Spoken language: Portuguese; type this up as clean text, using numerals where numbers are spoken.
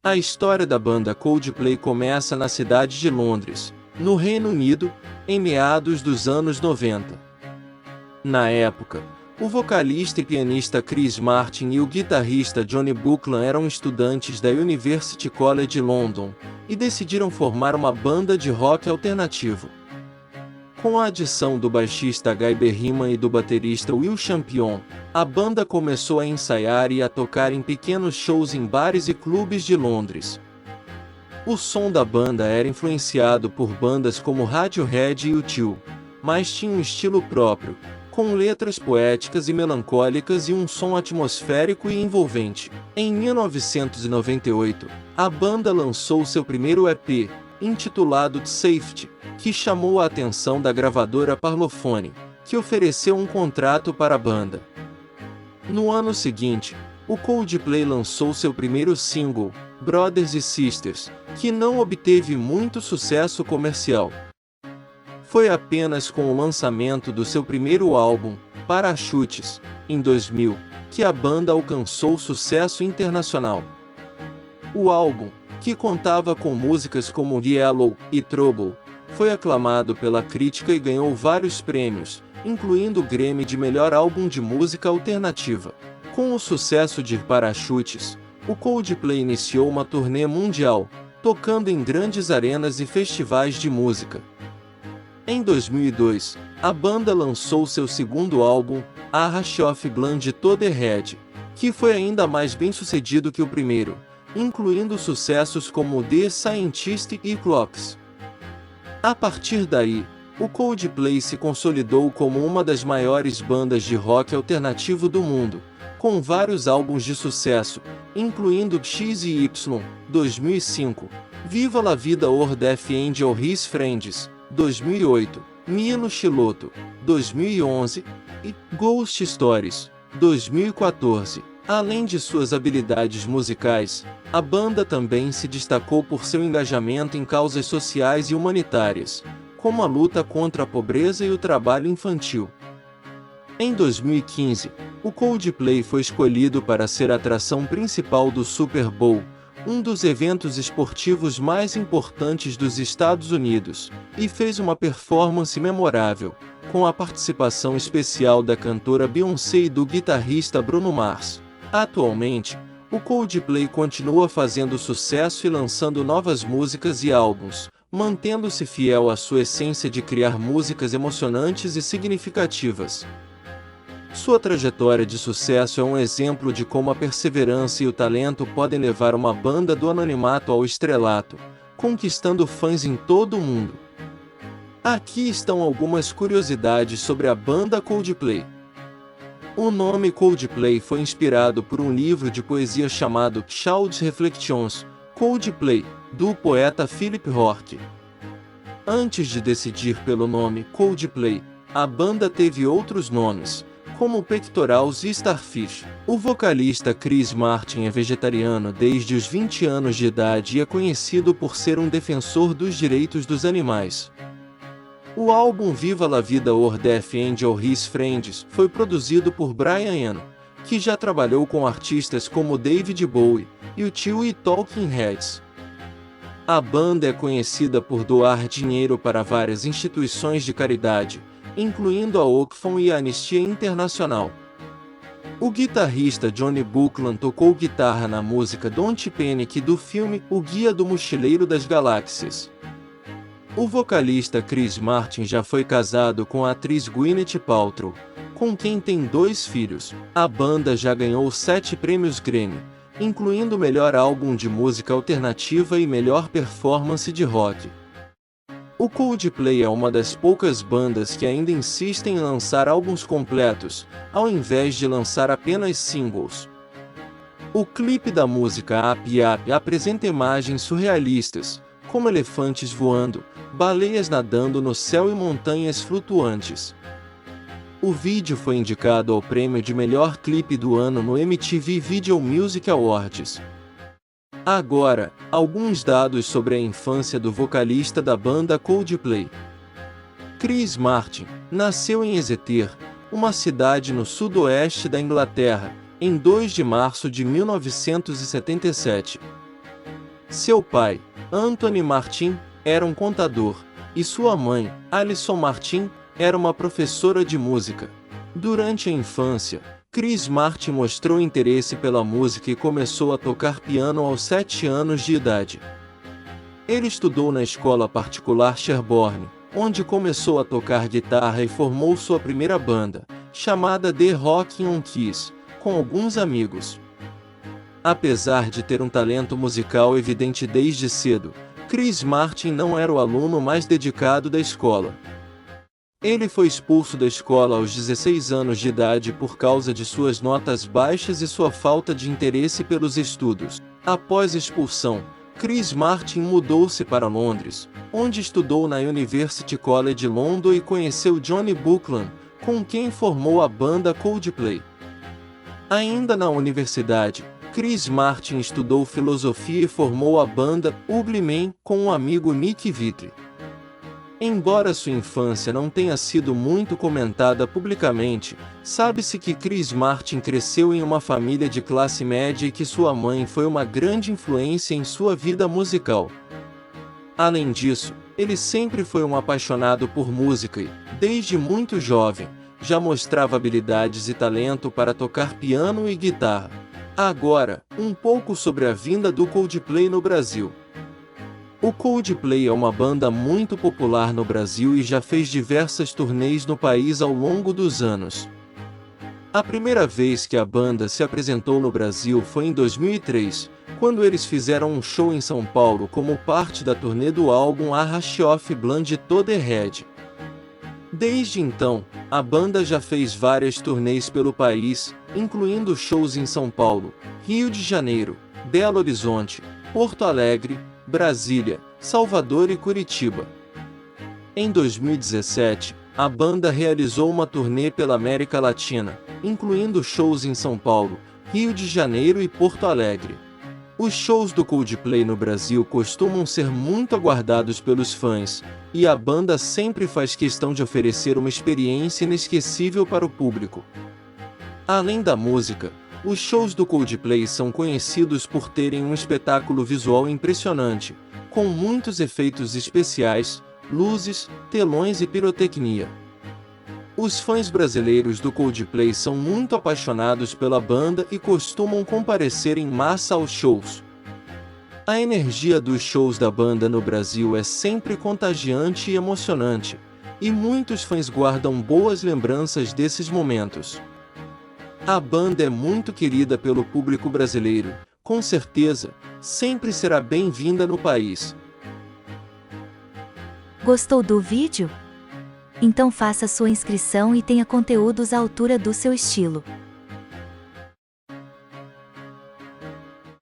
A história da banda Coldplay começa na cidade de Londres, no Reino Unido, em meados dos anos 90. Na época, o vocalista e pianista Chris Martin e o guitarrista Johnny Buckland eram estudantes da University College London e decidiram formar uma banda de rock alternativo. Com a adição do baixista Guy Berryman e do baterista Will Champion, a banda começou a ensaiar e a tocar em pequenos shows em bares e clubes de Londres. O som da banda era influenciado por bandas como Radiohead e U2, mas tinha um estilo próprio, com letras poéticas e melancólicas e um som atmosférico e envolvente. Em 1998, a banda lançou seu primeiro EP, intitulado The Safety, que chamou a atenção da gravadora Parlophone, que ofereceu um contrato para a banda. No ano seguinte, o Coldplay lançou seu primeiro single, Brothers e Sisters, que não obteve muito sucesso comercial. Foi apenas com o lançamento do seu primeiro álbum, Parachutes, em 2000, que a banda alcançou sucesso internacional. O álbum, que contava com músicas como Yellow e Trouble, foi aclamado pela crítica e ganhou vários prêmios, incluindo o Grammy de melhor álbum de música alternativa. Com o sucesso de Parachutes, o Coldplay iniciou uma turnê mundial, tocando em grandes arenas e festivais de música. Em 2002, a banda lançou seu segundo álbum, A Rush of Blood to the Head, que foi ainda mais bem-sucedido que o primeiro, incluindo sucessos como The Scientist e Clocks. A partir daí, o Coldplay se consolidou como uma das maiores bandas de rock alternativo do mundo, com vários álbuns de sucesso, incluindo X e Y, 2005, Viva la Vida or Death and All His Friends, 2008, Mia no Chiloto, 2011 e Ghost Stories, 2014. Além de suas habilidades musicais, a banda também se destacou por seu engajamento em causas sociais e humanitárias, como a luta contra a pobreza e o trabalho infantil. Em 2015, o Coldplay foi escolhido para ser a atração principal do Super Bowl, um dos eventos esportivos mais importantes dos Estados Unidos, e fez uma performance memorável, com a participação especial da cantora Beyoncé e do guitarrista Bruno Mars. Atualmente, o Coldplay continua fazendo sucesso e lançando novas músicas e álbuns, mantendo-se fiel à sua essência de criar músicas emocionantes e significativas. Sua trajetória de sucesso é um exemplo de como a perseverança e o talento podem levar uma banda do anonimato ao estrelato, conquistando fãs em todo o mundo. Aqui estão algumas curiosidades sobre a banda Coldplay. O nome Coldplay foi inspirado por um livro de poesia chamado Child's Reflections, Coldplay, do poeta Philip Roth. Antes de decidir pelo nome Coldplay, a banda teve outros nomes, como Pectorals e Starfish. O vocalista Chris Martin é vegetariano desde os 20 anos de idade e é conhecido por ser um defensor dos direitos dos animais. O álbum Viva la Vida or Death and All His Friends foi produzido por Brian Eno, que já trabalhou com artistas como David Bowie, U2 e Talking Heads. A banda é conhecida por doar dinheiro para várias instituições de caridade, incluindo a Oxfam e a Anistia Internacional. O guitarrista Johnny Buckland tocou guitarra na música Don't Panic do filme O Guia do Mochileiro das Galáxias. O vocalista Chris Martin já foi casado com a atriz Gwyneth Paltrow, com quem tem 2 filhos. A banda já ganhou 7 prêmios Grammy, incluindo melhor álbum de música alternativa e melhor performance de rock. O Coldplay é uma das poucas bandas que ainda insistem em lançar álbuns completos, ao invés de lançar apenas singles. O clipe da música Up Up apresenta imagens surrealistas, como elefantes voando, baleias nadando no céu e montanhas flutuantes. O vídeo foi indicado ao prêmio de melhor clipe do ano no MTV Video Music Awards. Agora, alguns dados sobre a infância do vocalista da banda Coldplay. Chris Martin nasceu em Exeter, uma cidade no sudoeste da Inglaterra, em 2 de março de 1977. Seu pai, Anthony Martin, era um contador, e sua mãe, Alison Martin, era uma professora de música. Durante a infância, Chris Martin mostrou interesse pela música e começou a tocar piano aos 7 anos de idade. Ele estudou na escola particular Sherborne, onde começou a tocar guitarra e formou sua primeira banda, chamada The Rockin' Keys, com alguns amigos. Apesar de ter um talento musical evidente desde cedo, Chris Martin não era o aluno mais dedicado da escola. Ele foi expulso da escola aos 16 anos de idade por causa de suas notas baixas e sua falta de interesse pelos estudos. Após a expulsão, Chris Martin mudou-se para Londres, onde estudou na University College London e conheceu Johnny Buckland, com quem formou a banda Coldplay. Ainda na universidade, Chris Martin estudou filosofia e formou a banda Ugly Man com o amigo Nick Vitri. Embora sua infância não tenha sido muito comentada publicamente, sabe-se que Chris Martin cresceu em uma família de classe média e que sua mãe foi uma grande influência em sua vida musical. Além disso, ele sempre foi um apaixonado por música e, desde muito jovem, já mostrava habilidades e talento para tocar piano e guitarra. Agora, um pouco sobre a vinda do Coldplay no Brasil. O Coldplay é uma banda muito popular no Brasil e já fez diversas turnês no país ao longo dos anos. A primeira vez que a banda se apresentou no Brasil foi em 2003, quando eles fizeram um show em São Paulo como parte da turnê do álbum A Rush of Blood to the Head. Desde então, a banda já fez várias turnês pelo país, incluindo shows em São Paulo, Rio de Janeiro, Belo Horizonte, Porto Alegre, Brasília, Salvador e Curitiba. Em 2017, a banda realizou uma turnê pela América Latina, incluindo shows em São Paulo, Rio de Janeiro e Porto Alegre. Os shows do Coldplay no Brasil costumam ser muito aguardados pelos fãs, e a banda sempre faz questão de oferecer uma experiência inesquecível para o público. Além da música, os shows do Coldplay são conhecidos por terem um espetáculo visual impressionante, com muitos efeitos especiais, luzes, telões e pirotecnia. Os fãs brasileiros do Coldplay são muito apaixonados pela banda e costumam comparecer em massa aos shows. A energia dos shows da banda no Brasil é sempre contagiante e emocionante, e muitos fãs guardam boas lembranças desses momentos. A banda é muito querida pelo público brasileiro, com certeza, sempre será bem-vinda no país. Gostou do vídeo? Então faça sua inscrição e tenha conteúdos à altura do seu estilo.